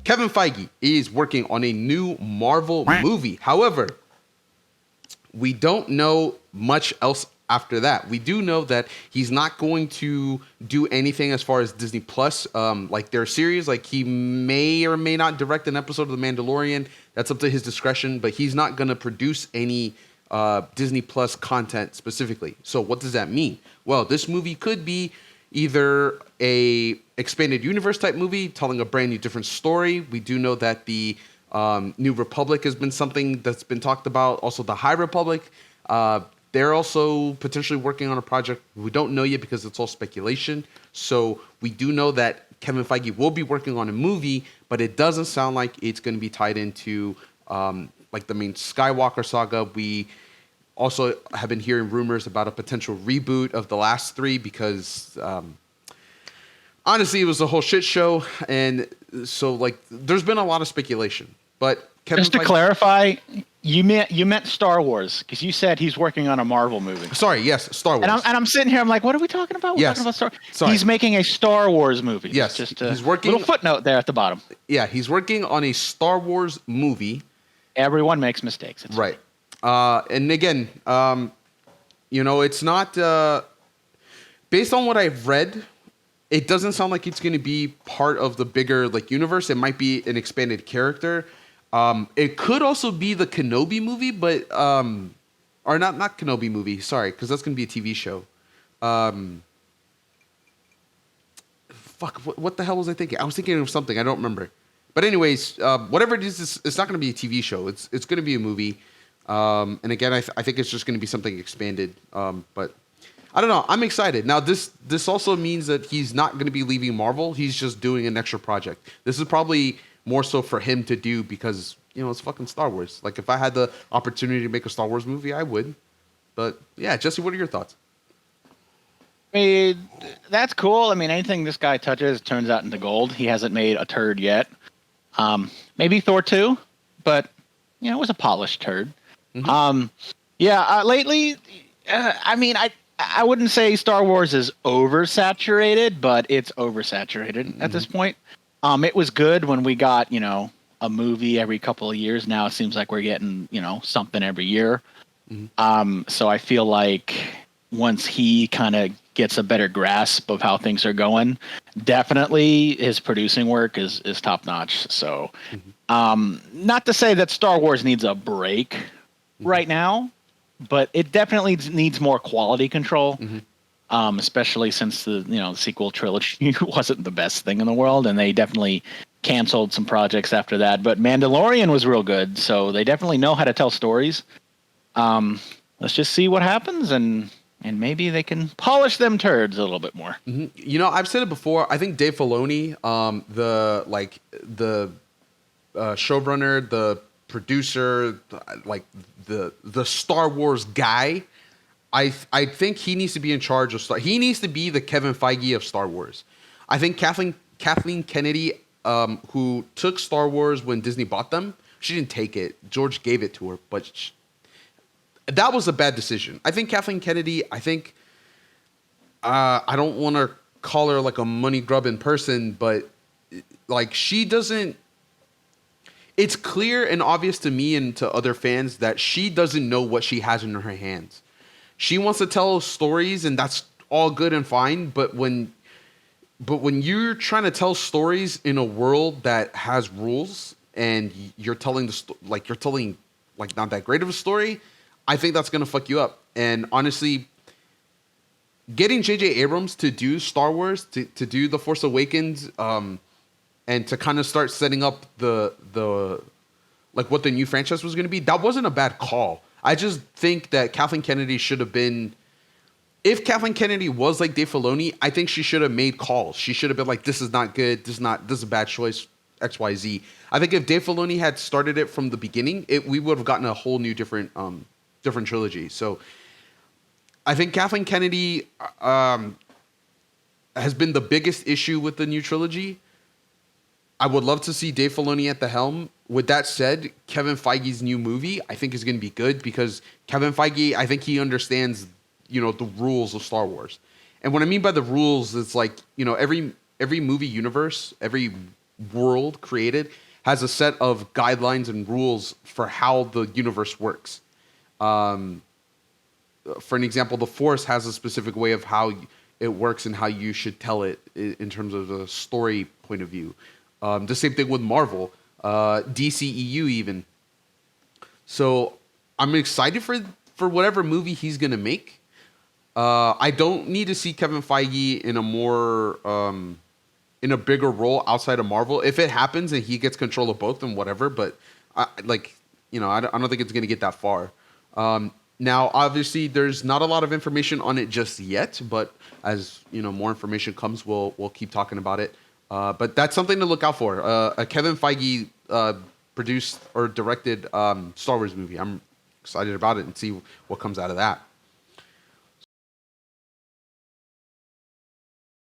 Kevin Feige is working on a new Marvel movie. However, we don't know much else after that. We do know that he's not going to do anything as far as Disney Plus, like their series. Like he may or may not direct an episode of The Mandalorian. That's up to his discretion. But he's not going to produce any Disney Plus content specifically. So what does that mean? Well, this movie could be either a expanded universe type movie telling a brand new different story. We do know that the New Republic has been something that's been talked about. Also, the High Republic. They're also potentially working on a project we don't know yet because it's all speculation. So we do know that Kevin Feige will be working on a movie, but it doesn't sound like it's going to be tied into like the main Skywalker saga. We also have been hearing rumors about a potential reboot of the last three because honestly, it was a whole shit show. And so like there's been a lot of speculation. But Kevin Just to clarify, you meant Star Wars because you said he's working on a Marvel movie. Sorry, yes, Star Wars. And I'm sitting here. I'm like, what are we talking about? We're talking about Star. Sorry. He's making a Star Wars movie. Yes, just he's working. Little footnote there at the bottom. Yeah, he's working on a Star Wars movie. Everyone makes mistakes. It's right. And again, it's not based on what I've read. It doesn't sound like it's going to be part of the bigger like universe. It might be an expanded character. It could also be the Kenobi movie, but or not Kenobi movie. Sorry, because that's going to be a TV show. What the hell was I thinking? I was thinking of something I don't remember. But anyways, whatever it is, it's not going to be a TV show. It's going to be a movie. And again, I think it's just going to be something expanded. But I don't know. I'm excited. Now, this also means that he's not going to be leaving Marvel. He's just doing an extra project. This is probably more so for him to do because, it's fucking Star Wars. Like, if I had the opportunity to make a Star Wars movie, I would. But, yeah, Jesse, what are your thoughts? I mean, that's cool. I mean, anything this guy touches turns out into gold. He hasn't made a turd yet. Maybe Thor 2, but, it was a polished turd. Mm-hmm. Lately, I mean, I wouldn't say Star Wars is oversaturated, but it's oversaturated at this point. It was good when we got, a movie every couple of years. Now it seems like we're getting, something every year. Mm-hmm. So I feel like once he kind of gets a better grasp of how things are going, definitely his producing work is top notch. So, not to say that Star Wars needs a break right now, but it definitely needs more quality control. Especially since the sequel trilogy wasn't the best thing in the world, and they definitely canceled some projects after that. But Mandalorian was real good, so they definitely know how to tell stories. Let's just see what happens, and maybe they can polish them turds a little bit more. I've said it before. I think Dave Filoni, the showrunner, the producer, like the Star Wars guy. I think he needs to be in charge of he needs to be the Kevin Feige of Star Wars. I think Kathleen Kennedy, who took Star Wars when Disney bought them, she didn't take it. George gave it to her, but that was a bad decision. I think Kathleen Kennedy, I don't want to call her like a money grubbing person, but like she doesn't. It's clear and obvious to me and to other fans that she doesn't know what she has in her hands. She wants to tell stories, and that's all good and fine. But when you're trying to tell stories in a world that has rules, and you're telling not that great of a story, I think that's gonna fuck you up. And honestly, getting J.J. Abrams to do Star Wars, to do The Force Awakens, and to kind of start setting up the what the new franchise was gonna be, that wasn't a bad call. I just think that Kathleen Kennedy should have been. If Kathleen Kennedy was like Dave Filoni, I think she should have made calls. She should have been like, "This is not good. This is a bad choice. X, Y, Z." I think if Dave Filoni had started it from the beginning, we would have gotten a whole new different trilogy. So, I think Kathleen Kennedy has been the biggest issue with the new trilogy. I would love to see Dave Filoni at the helm. With that said, Kevin Feige's new movie, I think, is going to be good because Kevin Feige, I think he understands, the rules of Star Wars. And what I mean by the rules is like, every movie universe, every world created has a set of guidelines and rules for how the universe works. For an example, the Force has a specific way of how it works and how you should tell it in terms of a story point of view. The same thing with Marvel, DCEU even. So I'm excited for whatever movie he's gonna make. I don't need to see Kevin Feige in a more in a bigger role outside of Marvel. If it happens and he gets control of both, then whatever. But I don't think it's gonna get that far. Now, obviously, there's not a lot of information on it just yet, but as more information comes, we'll keep talking about it. But that's something to look out for. A Kevin Feige produced or directed Star Wars movie. I'm excited about it and see what comes out of that.